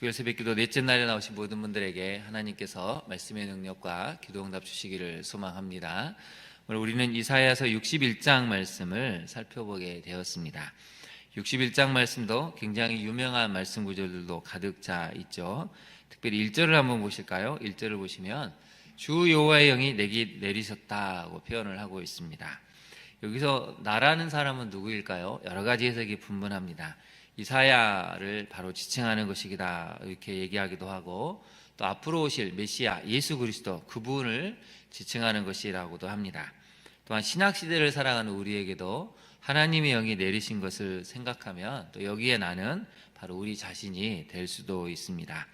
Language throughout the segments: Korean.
특별 새벽기도 넷째 날에 나오신 모든 분들에게 하나님께서 말씀의 능력과 기도응답 주시기를 소망합니다. 오늘 우리는 이사야서 61장 말씀을 살펴보게 되었습니다. 61장 말씀도 굉장히 유명한 말씀 구절들도 가득 차 있죠. 특별히 1절을 한번 보실까요? 1절을 보시면 주 여호와의 영이 내게 내리셨다고 표현을 하고 있습니다. 여기서 나라는 사람은 누구일까요? 여러 가지 해석이 분분합니다. 이사야를 바로 지칭하는 것이다 이렇게 얘기하기도 하고, 또 앞으로 오실 메시아 예수 그리스도 그분을 지칭하는 것이라고도 합니다. 또한 신약시대를 살아가는 우리에게도 하나님의 영이 내리신 것을 생각하면 또 여기에 나는 바로 우리 자신이 될 수도 있습니다.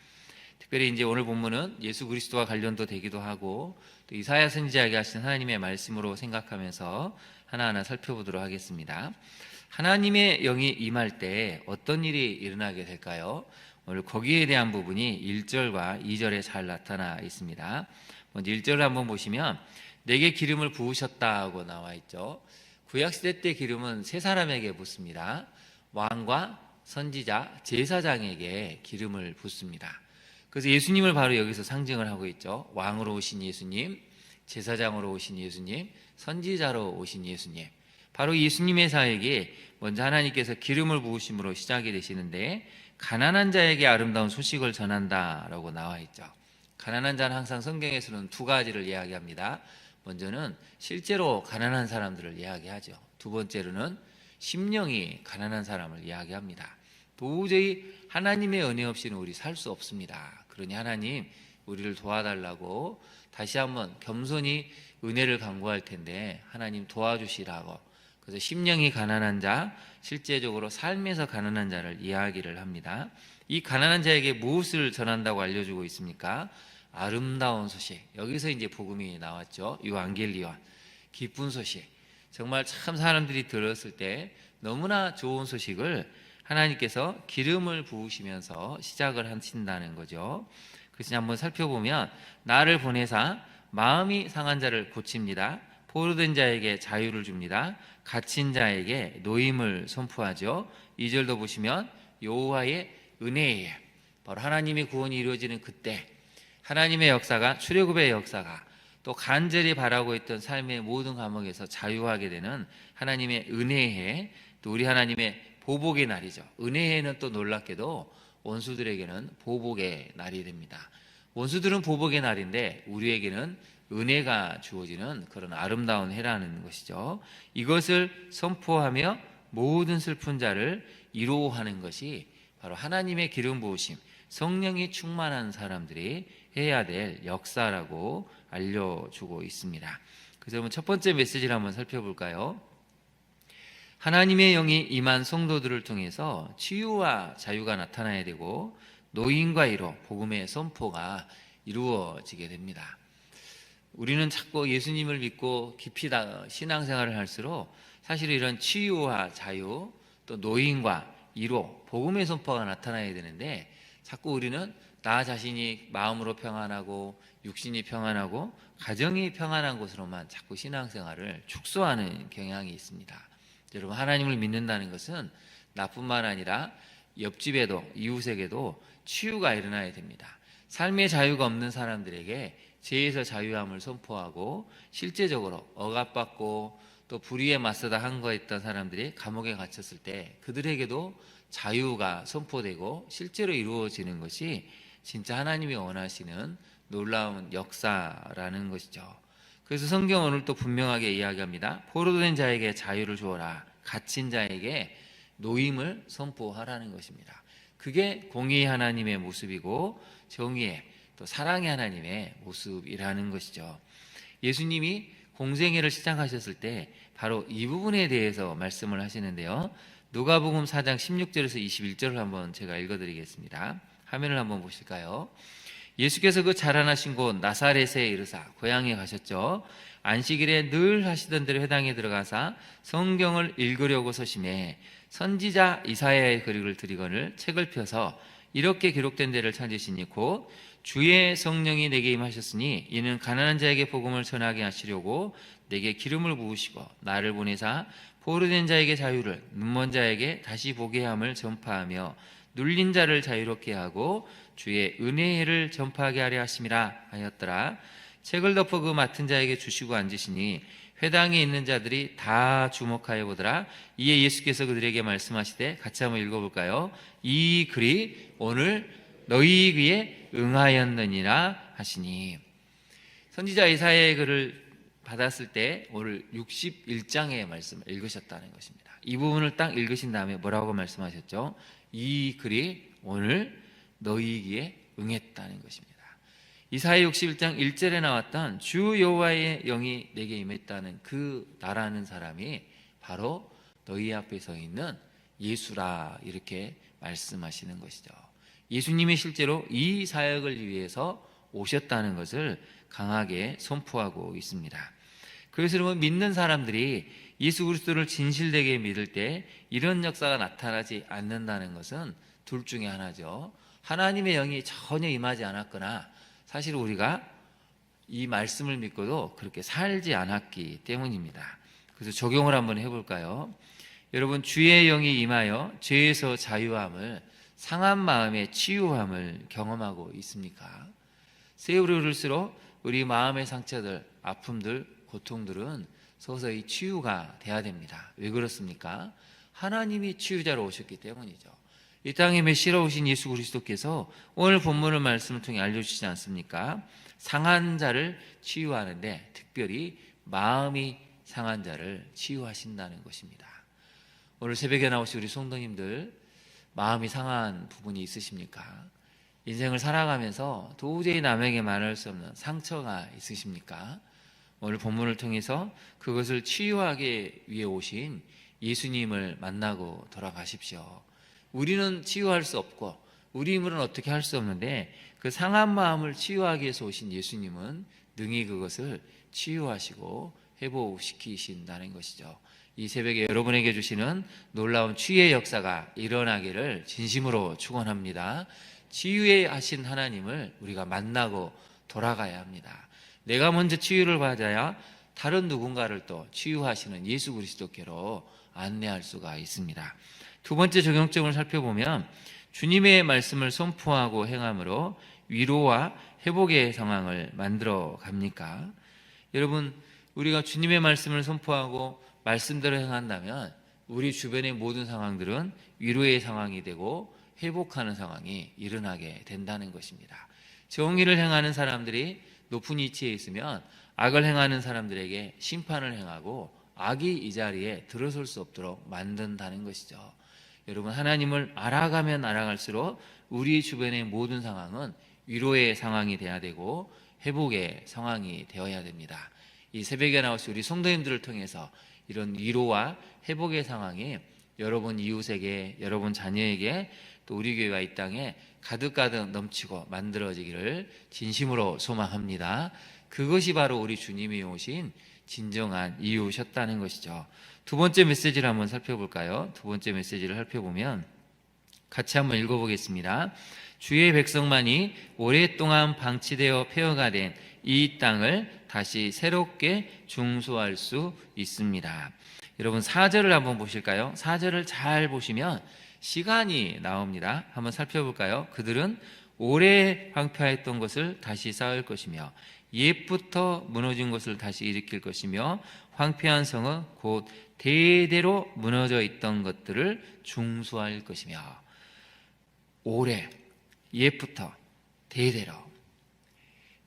특별히 이제 오늘 본문은 예수 그리스도와 관련도 되기도 하고, 또 이사야 선지자에게 하신 하나님의 말씀으로 생각하면서 하나하나 살펴보도록 하겠습니다. 하나님의 영이 임할 때 어떤 일이 일어나게 될까요? 오늘 거기에 대한 부분이 1절과 2절에 잘 나타나 있습니다. 먼저 1절을 한번 보시면 내게 기름을 부으셨다고 나와 있죠. 구약시대 때 기름은 세 사람에게 붓습니다. 왕과 선지자, 제사장에게 기름을 붓습니다. 그래서 예수님을 바로 여기서 상징을 하고 있죠. 왕으로 오신 예수님, 제사장으로 오신 예수님, 선지자로 오신 예수님. 바로 예수님의 사역이 먼저 하나님께서 기름을 부으심으로 시작이 되시는데, 가난한 자에게 아름다운 소식을 전한다라고 나와 있죠. 가난한 자는 항상 성경에서는 두 가지를 이야기합니다. 먼저는 실제로 가난한 사람들을 이야기하죠. 두 번째로는 심령이 가난한 사람을 이야기합니다. 도저히 하나님의 은혜 없이는 우리 살 수 없습니다. 그러니 하나님 우리를 도와달라고 다시 한번 겸손히 은혜를 간구할 텐데 하나님 도와주시라고. 그래서 심령이 가난한 자, 실제적으로 삶에서 가난한 자를 이야기를 합니다. 이 가난한 자에게 무엇을 전한다고 알려주고 있습니까? 아름다운 소식. 여기서 이제 복음이 나왔죠. 유앙겔리온, 기쁜 소식. 정말 참 사람들이 들었을 때 너무나 좋은 소식을 하나님께서 기름을 부으시면서 시작을 하신다는 거죠. 그래서 한번 살펴보면 나를 보내사 마음이 상한 자를 고칩니다. 포로된 자에게 자유를 줍니다. 갇힌 자에게 노임을 선포하죠. 2절도 보시면 여호와의 은혜예요. 바로 하나님의 구원이 이루어지는 그때 하나님의 역사가, 출애굽의 역사가, 또 간절히 바라고 있던 삶의 모든 감옥에서 자유하게 되는 하나님의 은혜해, 또 우리 하나님의 보복의 날이죠. 은혜해는 또 놀랍게도 원수들에게는 보복의 날이 됩니다. 원수들은 보복의 날인데 우리에게는 은혜가 주어지는 그런 아름다운 해라는 것이죠. 이것을 선포하며 모든 슬픈 자를 위로하는 것이 바로 하나님의 기름 부으심, 성령이 충만한 사람들이 해야 될 역사라고 알려주고 있습니다. 그래서 첫 번째 메시지를 한번 살펴볼까요? 하나님의 영이 임한 성도들을 통해서 치유와 자유가 나타나야 되고, 노인과 위로, 복음의 선포가 이루어지게 됩니다. 우리는 자꾸 예수님을 믿고 깊이 신앙생활을 할수록 사실 이런 치유와 자유, 또 노인과 위로, 복음의 선포가 나타나야 되는데, 자꾸 우리는 나 자신이 마음으로 평안하고 육신이 평안하고 가정이 평안한 곳으로만 자꾸 신앙생활을 축소하는 경향이 있습니다. 여러분, 하나님을 믿는다는 것은 나뿐만 아니라 옆집에도, 이웃에게도 치유가 일어나야 됩니다. 삶의 자유가 없는 사람들에게 죄에서 자유함을 선포하고, 실제적으로 억압받고 또 불의에 맞서다 항거했던 사람들이 감옥에 갇혔을 때 그들에게도 자유가 선포되고 실제로 이루어지는 것이 진짜 하나님이 원하시는 놀라운 역사라는 것이죠. 그래서 성경은 오늘 또 분명하게 이야기합니다. 포로된 자에게 자유를 주어라, 갇힌 자에게 노임을 선포하라는 것입니다. 그게 공의의 하나님의 모습이고 정의의, 또 사랑의 하나님의 모습이라는 것이죠. 예수님이 공생애를 시작하셨을 때 바로 이 부분에 대해서 말씀을 하시는데요. 누가복음 4장 16절에서 21절을 한번 제가 읽어드리겠습니다. 화면을 한번 보실까요? 예수께서 그 자라나신 곳 나사렛에 이르사 고향에 가셨죠. 안식일에 늘 하시던 대로 회당에 들어가사 성경을 읽으려고 서심해 선지자 이사야의 글을 드리거늘 책을 펴서 이렇게 기록된 데를 찾으시니 곧 주의 성령이 내게 임하셨으니 이는 가난한 자에게 복음을 전하게 하시려고 내게 기름을 부으시고 나를 보내사 포로된 자에게 자유를, 눈먼 자에게 다시 보게 함을 전파하며 눌린 자를 자유롭게 하고 주의 은혜를 전파하게 하려 하심이라 하였더라. 책을 덮어 그 맡은 자에게 주시고 앉으시니 회당에 있는 자들이 다 주목하여 보더라. 이에 예수께서 그들에게 말씀하시되, 같이 한번 읽어볼까요? 이 글이 오늘 너희 귀에 응하였느니라 하시니. 선지자 이사야의 글을 받았을 때 오늘 61장의 말씀을 읽으셨다는 것입니다. 이 부분을 딱 읽으신 다음에 뭐라고 말씀하셨죠? 이 글이 오늘 너희 귀에 응했다는 것입니다. 이사야 61장 1절에 나왔던 주 여호와의 영이 내게 임했다는 그 나라는 사람이 바로 너희 앞에 서 있는 예수라, 이렇게 말씀하시는 것이죠. 예수님이 실제로 이 사역을 위해서 오셨다는 것을 강하게 선포하고 있습니다. 그래서 여러분, 믿는 사람들이 예수 그리스도를 진실되게 믿을 때 이런 역사가 나타나지 않는다는 것은 둘 중에 하나죠. 하나님의 영이 전혀 임하지 않았거나 사실 우리가 이 말씀을 믿고도 그렇게 살지 않았기 때문입니다. 그래서 적용을 한번 해볼까요? 여러분, 주의 영이 임하여 죄에서 자유함을, 상한 마음의 치유함을 경험하고 있습니까? 세월이 흐를수록 우리 마음의 상처들, 아픔들, 고통들은 서서히 치유가 돼야 됩니다. 왜 그렇습니까? 하나님이 치유자로 오셨기 때문이죠. 이 땅에 메시로 오신 예수 그리스도께서 오늘 본문의 말씀을 통해 알려주시지 않습니까? 상한 자를 치유하는데 특별히 마음이 상한 자를 치유하신다는 것입니다. 오늘 새벽에 나오신 우리 성도님들, 마음이 상한 부분이 있으십니까? 인생을 살아가면서 도저히 남에게 말할 수 없는 상처가 있으십니까? 오늘 본문을 통해서 그것을 치유하기 위해 오신 예수님을 만나고 돌아가십시오. 우리는 치유할 수 없고 우리 힘으로는 어떻게 할 수 없는데, 그 상한 마음을 치유하기 위해서 오신 예수님은 능히 그것을 치유하시고 회복시키신다는 것이죠. 이 새벽에 여러분에게 주시는 놀라운 치유의 역사가 일어나기를 진심으로 축원합니다. 치유의 하신 하나님을 우리가 만나고 돌아가야 합니다. 내가 먼저 치유를 받아야 다른 누군가를 또 치유하시는 예수 그리스도께로 안내할 수가 있습니다. 두 번째 적용점을 살펴보면, 주님의 말씀을 선포하고 행함으로 위로와 회복의 상황을 만들어 갑니까? 여러분, 우리가 주님의 말씀을 선포하고 말씀대로 행한다면 우리 주변의 모든 상황들은 위로의 상황이 되고 회복하는 상황이 일어나게 된다는 것입니다. 정의를 행하는 사람들이 높은 위치에 있으면 악을 행하는 사람들에게 심판을 행하고 악이 이 자리에 들어설 수 없도록 만든다는 것이죠. 여러분, 하나님을 알아가면 알아갈수록 우리 주변의 모든 상황은 위로의 상황이 되어야 되고 회복의 상황이 되어야 됩니다. 이 새벽에 나오신 우리 성도님들을 통해서 이런 위로와 회복의 상황이 여러분 이웃에게, 여러분 자녀에게, 또 우리 교회와 이 땅에 가득가득 넘치고 만들어지기를 진심으로 소망합니다. 그것이 바로 우리 주님이 오신 진정한 이유셨다는 것이죠. 두 번째 메시지를 한번 살펴볼까요? 두 번째 메시지를 살펴보면 같이 한번 읽어보겠습니다. 주의 백성만이 오랫동안 방치되어 폐허가 된 이 땅을 다시 새롭게 중수할 수 있습니다. 여러분, 4절을 한번 보실까요? 4절을 잘 보시면 시간이 나옵니다. 한번 살펴볼까요? 그들은 오래 황폐했던 것을 다시 쌓을 것이며 옛부터 무너진 것을 다시 일으킬 것이며 황폐한 성은 곧 대대로 무너져 있던 것들을 중수할 것이며. 오래, 옛부터, 대대로.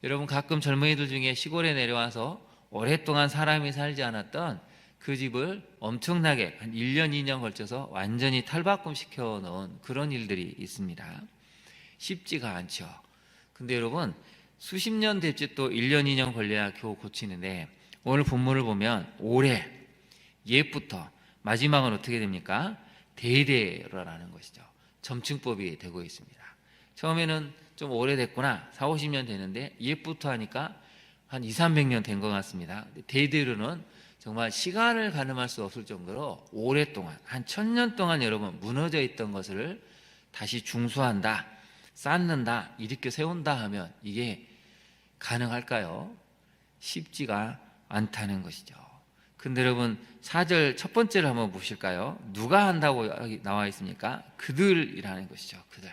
여러분, 가끔 젊은이들 중에 시골에 내려와서 오랫동안 사람이 살지 않았던 그 집을 엄청나게 한 1년, 2년 걸쳐서 완전히 탈바꿈 시켜 놓은 그런 일들이 있습니다. 쉽지가 않죠. 근데 여러분, 수십 년 됐지 또 1년, 2년 걸려야 겨우 고치는데, 오늘 본문을 보면 올해, 옛부터, 마지막은 어떻게 됩니까? 대대로라는 것이죠. 점층법이 되고 있습니다. 처음에는 좀 오래됐구나, 4, 50년 되는데 옛부터 하니까 한 2, 300년 된 것 같습니다. 대대로는 정말 시간을 가늠할 수 없을 정도로 오랫동안, 한 1000년 동안 여러분 무너져 있던 것을 다시 중수한다, 쌓는다, 일으켜 세운다 하면 이게 가능할까요? 쉽지가 않다는 것이죠. 근데 여러분 4절 첫 번째를 한번 보실까요? 누가 한다고 나와 있습니까? 그들이라는 것이죠. 그들.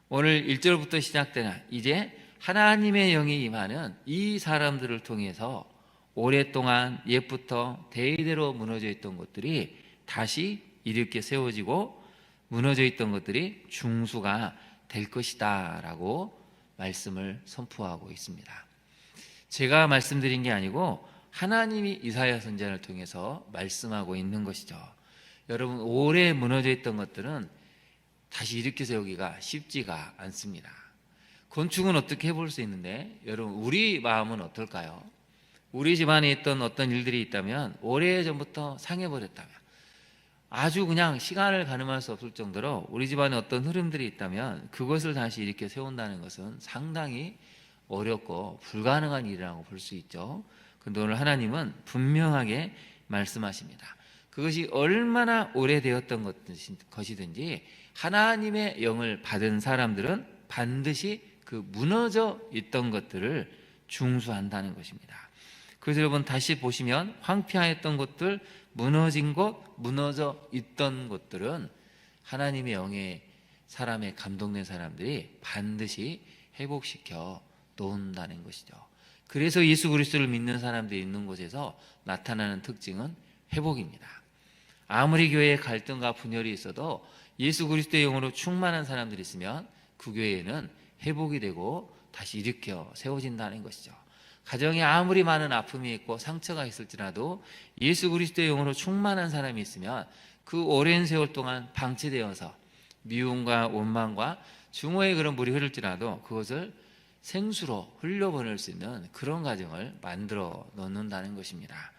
오늘 1절부터 시작되는 이제 하나님의 영이 임하는 이 사람들을 통해서 오랫동안 옛부터 대대로 무너져 있던 것들이 다시 일으켜 세워지고 무너져 있던 것들이 중수가 될 것이다 라고 말씀을 선포하고 있습니다. 제가 말씀드린 게 아니고 하나님이 이사야 선지자를 통해서 말씀하고 있는 것이죠. 여러분, 오래 무너져 있던 것들은 다시 일으켜 세우기가 쉽지가 않습니다. 건축은 어떻게 해볼 수 있는데 여러분, 우리 마음은 어떨까요? 우리 집안에 있던 어떤 일들이 있다면 오래전부터 상해버렸다면, 아주 그냥 시간을 가늠할 수 없을 정도로 우리 집안에 어떤 흐름들이 있다면 그것을 다시 일으켜 세운다는 것은 상당히 어렵고 불가능한 일이라고 볼 수 있죠. 그런데 오늘 하나님은 분명하게 말씀하십니다. 그것이 얼마나 오래되었던 것이든지 하나님의 영을 받은 사람들은 반드시 그 무너져 있던 것들을 중수한다는 것입니다. 그래서 여러분 다시 보시면 황폐하였던 것들, 무너진 것, 무너져 있던 것들은 하나님의 영에 사람의 감동된 사람들이 반드시 회복시켜 놓는다는 것이죠. 그래서 예수 그리스도를 믿는 사람들이 있는 곳에서 나타나는 특징은 회복입니다. 아무리 교회에 갈등과 분열이 있어도 예수 그리스도의 영으로 충만한 사람들이 있으면 그 교회에는 회복이 되고 다시 일으켜 세워진다는 것이죠. 가정에 아무리 많은 아픔이 있고 상처가 있을지라도 예수 그리스도의 영으로 충만한 사람이 있으면 그 오랜 세월 동안 방치되어서 미움과 원망과 증오의 그런 물이 흐를지라도 그것을 생수로 흘려보낼 수 있는 그런 가정을 만들어 놓는다는 것입니다.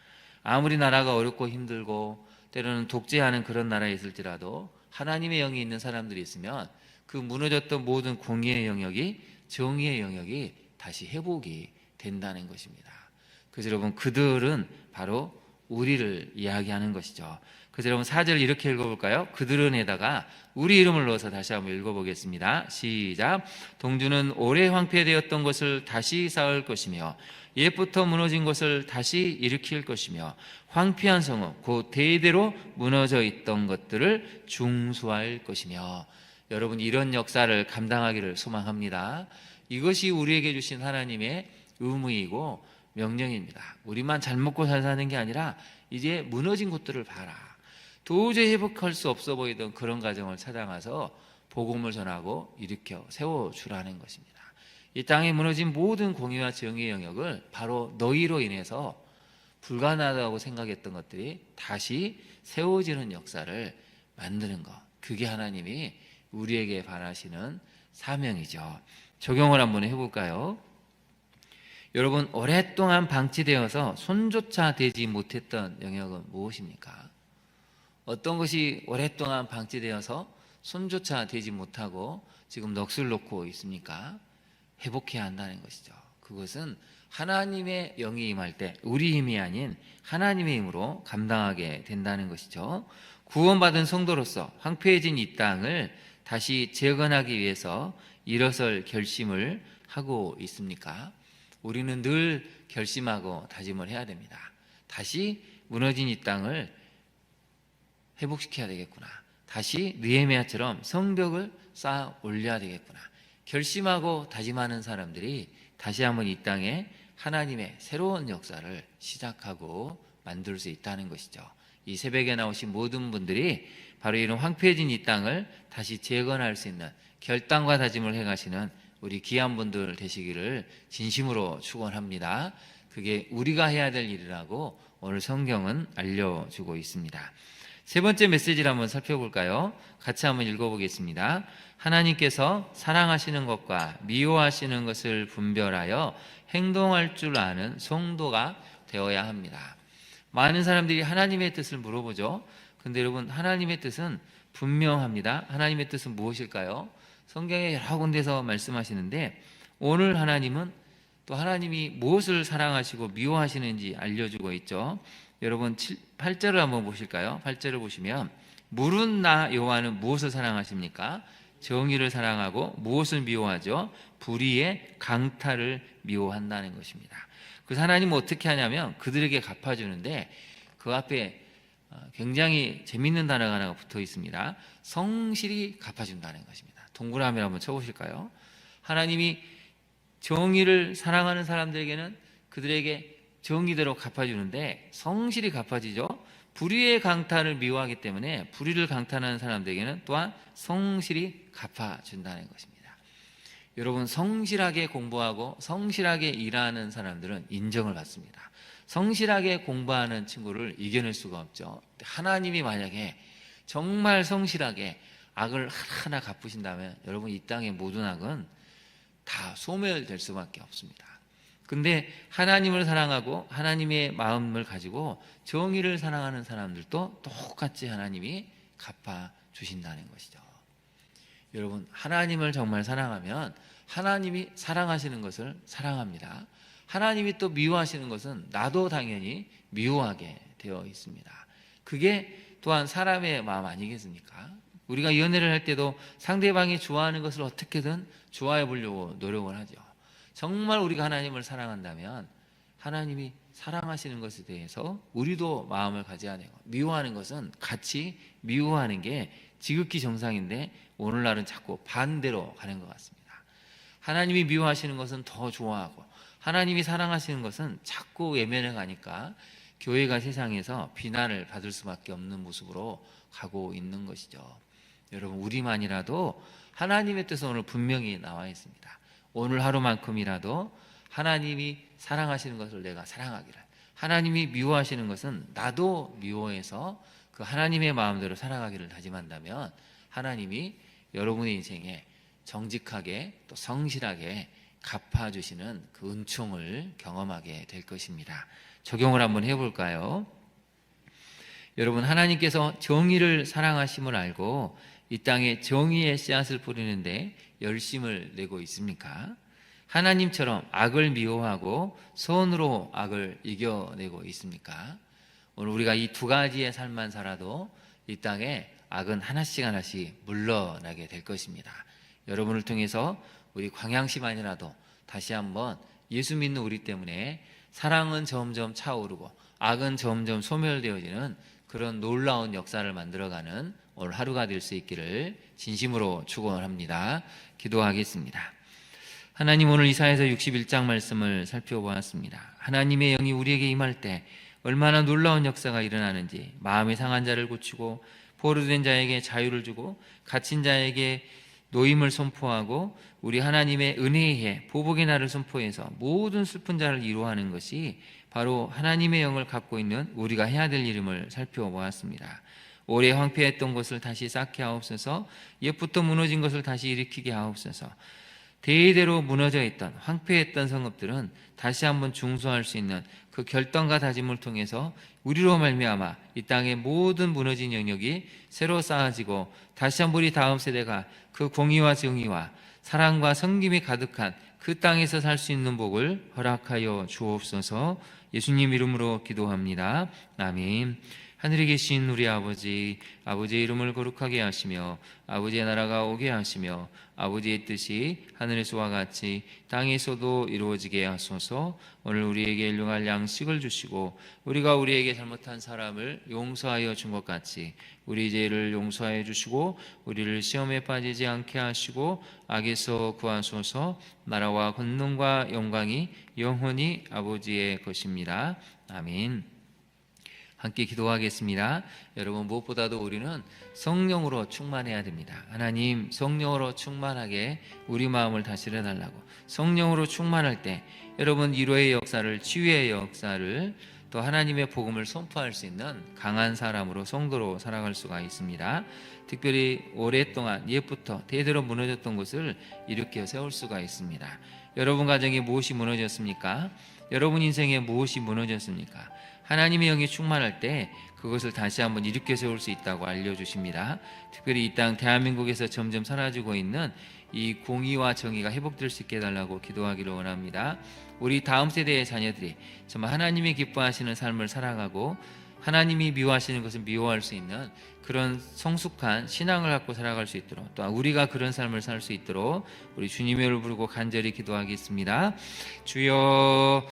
아무리 나라가 어렵고 힘들고 때로는 독재하는 그런 나라에 있을지라도 하나님의 영이 있는 사람들이 있으면 그 무너졌던 모든 공의의 영역이, 정의의 영역이 다시 회복이 된다는 것입니다. 그래서 여러분, 그들은 바로 우리를 이야기하는 것이죠. 그래서 여러분 4절 이렇게 읽어볼까요? 그들은에다가 우리 이름을 넣어서 다시 한번 읽어보겠습니다. 시작. 동주는 오래 황폐되었던 것을 다시 쌓을 것이며 옛부터 무너진 것을 다시 일으킬 것이며 황폐한 성읍 곧 대대로 무너져 있던 것들을 중수할 것이며. 여러분, 이런 역사를 감당하기를 소망합니다. 이것이 우리에게 주신 하나님의 의무이고 명령입니다. 우리만 잘 먹고 잘 사는 게 아니라 이제 무너진 곳들을 봐라. 도저히 회복할 수 없어 보이던 그런 가정을 찾아가서 복음을 전하고 일으켜 세워주라는 것입니다. 이 땅에 무너진 모든 공의와 정의의 영역을 바로 너희로 인해서 불가능하다고 생각했던 것들이 다시 세워지는 역사를 만드는 것, 그게 하나님이 우리에게 바라시는 사명이죠. 적용을 한번 해볼까요? 여러분, 오랫동안 방치되어서 손조차 대지 못했던 영역은 무엇입니까? 어떤 것이 오랫동안 방치되어서 손조차 대지 못하고 지금 넋을 놓고 있습니까? 회복해야 한다는 것이죠. 그것은 하나님의 영이 임할 때 우리 힘이 아닌 하나님의 힘으로 감당하게 된다는 것이죠. 구원받은 성도로서 황폐해진 이 땅을 다시 재건하기 위해서 일어설 결심을 하고 있습니까? 우리는 늘 결심하고 다짐을 해야 됩니다. 다시 무너진 이 땅을 회복시켜야 되겠구나. 다시 느헤미야처럼 성벽을 쌓아 올려야 되겠구나. 결심하고 다짐하는 사람들이 다시 한번 이 땅에 하나님의 새로운 역사를 시작하고 만들 수 있다는 것이죠. 이 새벽에 나오신 모든 분들이 바로 이런 황폐해진 이 땅을 다시 재건할 수 있는 결단과 다짐을 해가시는 우리 귀한 분들 되시기를 진심으로 축원합니다. 그게 우리가 해야 될 일이라고 오늘 성경은 알려주고 있습니다. 세 번째 메시지를 한번 살펴볼까요? 같이 한번 읽어보겠습니다. 하나님께서 사랑하시는 것과 미워하시는 것을 분별하여 행동할 줄 아는 성도가 되어야 합니다. 많은 사람들이 하나님의 뜻을 물어보죠. 근데 여러분, 하나님의 뜻은 분명합니다. 하나님의 뜻은 무엇일까요? 성경에 여러 군데서 말씀하시는데 오늘 하나님은 또 하나님이 무엇을 사랑하시고 미워하시는지 알려주고 있죠. 여러분 8절을 한번 보실까요? 8절을 보시면 물은 나 여호와는 무엇을 사랑하십니까? 정의를 사랑하고 무엇을 미워하죠? 불의의 강탈을 미워한다는 것입니다. 그래서 하나님은 어떻게 하냐면 그들에게 갚아주는데 그 앞에 굉장히 재밌는 단어가 하나가 붙어 있습니다. 성실히 갚아준다는 것입니다. 동그라미를 한번 쳐보실까요? 하나님이 정의를 사랑하는 사람들에게는 그들에게 정의대로 갚아주는데 성실히 갚아지죠. 불의의 강탈을 미워하기 때문에 불의를 강탈하는 사람들에게는 또한 성실히 갚아준다는 것입니다. 여러분, 성실하게 공부하고 성실하게 일하는 사람들은 인정을 받습니다. 성실하게 공부하는 친구를 이겨낼 수가 없죠. 하나님이 만약에 정말 성실하게 악을 하나하나 갚으신다면 여러분, 이 땅의 모든 악은 다 소멸될 수밖에 없습니다. 근데 하나님을 사랑하고 하나님의 마음을 가지고 정의를 사랑하는 사람들도 똑같이 하나님이 갚아주신다는 것이죠. 여러분, 하나님을 정말 사랑하면 하나님이 사랑하시는 것을 사랑합니다. 하나님이 또 미워하시는 것은 나도 당연히 미워하게 되어 있습니다. 그게 또한 사람의 마음 아니겠습니까? 우리가 연애를 할 때도 상대방이 좋아하는 것을 어떻게든 좋아해 보려고 노력을 하죠. 정말 우리가 하나님을 사랑한다면 하나님이 사랑하시는 것에 대해서 우리도 마음을 가져야 되고, 미워하는 것은 같이 미워하는 게 지극히 정상인데 오늘날은 자꾸 반대로 가는 것 같습니다. 하나님이 미워하시는 것은 더 좋아하고 하나님이 사랑하시는 것은 자꾸 외면해 가니까 교회가 세상에서 비난을 받을 수밖에 없는 모습으로 가고 있는 것이죠. 여러분, 우리만이라도 하나님의 뜻은 오늘 분명히 나와 있습니다. 오늘 하루만큼이라도 하나님이 사랑하시는 것을 내가 사랑하기를, 하나님이 미워하시는 것은 나도 미워해서 그 하나님의 마음대로 살아가기를 다짐한다면 하나님이 여러분의 인생에 정직하게 또 성실하게 갚아주시는 그 은총을 경험하게 될 것입니다. 적용을 한번 해볼까요? 여러분, 하나님께서 정의를 사랑하심을 알고 이 땅에 정의의 씨앗을 뿌리는데 열심을 내고 있습니까? 하나님처럼 악을 미워하고 선으로 악을 이겨내고 있습니까? 오늘 우리가 이 두 가지의 삶만 살아도 이 땅에 악은 하나씩 하나씩 물러나게 될 것입니다. 여러분을 통해서 우리 광양시만이라도 다시 한번 예수 믿는 우리 때문에 사랑은 점점 차오르고 악은 점점 소멸되어지는 그런 놀라운 역사를 만들어가는 오늘 하루가 될 수 있기를 진심으로 축원합니다. 기도하겠습니다. 하나님, 오늘 이사야서 61장 말씀을 살펴보았습니다. 하나님의 영이 우리에게 임할 때 얼마나 놀라운 역사가 일어나는지, 마음이 상한 자를 고치고 포로된 자에게 자유를 주고 갇힌 자에게 노임을 선포하고 우리 하나님의 은혜의 해, 보복의 날을 선포해서 모든 슬픈 자를 위로하는 것이 바로 하나님의 영을 갖고 있는 우리가 해야 될 일임을 살펴보았습니다. 오래 황폐했던 것을 다시 쌓게 하옵소서, 옛부터 무너진 것을 다시 일으키게 하옵소서. 대대로 무너져 있던 황폐했던 성읍들은 다시 한번 중수할 수 있는 그 결단과 다짐을 통해서 우리로 말미암아 이 땅의 모든 무너진 영역이 새로 쌓아지고 다시 한번 우리 다음 세대가 그 공의와 정의와 사랑과 섬김이 가득한 그 땅에서 살 수 있는 복을 허락하여 주옵소서. 예수님 이름으로 기도합니다. 아멘. 하늘에 계신 우리 아버지, 아버지의 이름을 거룩하게 하시며 아버지의 나라가 오게 하시며 아버지의 뜻이 하늘에서와 같이 땅에서도 이루어지게 하소서. 오늘 우리에게 일용할 양식을 주시고 우리가 우리에게 잘못한 사람을 용서하여 준 것 같이 우리 죄를 용서하여 주시고 우리를 시험에 빠지지 않게 하시고 악에서 구하소서. 나라와 권능과 영광이 영원히 아버지의 것입니다. 아멘. 함께 기도하겠습니다. 여러분, 무엇보다도 우리는 성령으로 충만해야 됩니다. 하나님, 성령으로 충만하게 우리 마음을 다스려 달라고. 성령으로 충만할 때 여러분, 위로의 역사를, 치유의 역사를, 또 하나님의 복음을 선포할 수 있는 강한 사람으로, 성도로 살아갈 수가 있습니다. 특별히 오랫동안 옛부터 대대로 무너졌던 것을 일으켜 세울 수가 있습니다. 여러분 가정에 무엇이 무너졌습니까? 여러분 인생에 무엇이 무너졌습니까? 하나님의 영이 충만할 때 그것을 다시 한번 일으켜 세울 수 있다고 알려주십니다. 특별히 이 땅 대한민국에서 점점 사라지고 있는 이 공의와 정의가 회복될 수 있게 해달라고 기도하기를 원합니다. 우리 다음 세대의 자녀들이 정말 하나님이 기뻐하시는 삶을 살아가고 하나님이 미워하시는 것을 미워할 수 있는 그런 성숙한 신앙을 갖고 살아갈 수 있도록, 또 우리가 그런 삶을 살 수 있도록 우리 주님의 이름을 부르고 간절히 기도하겠습니다. 주여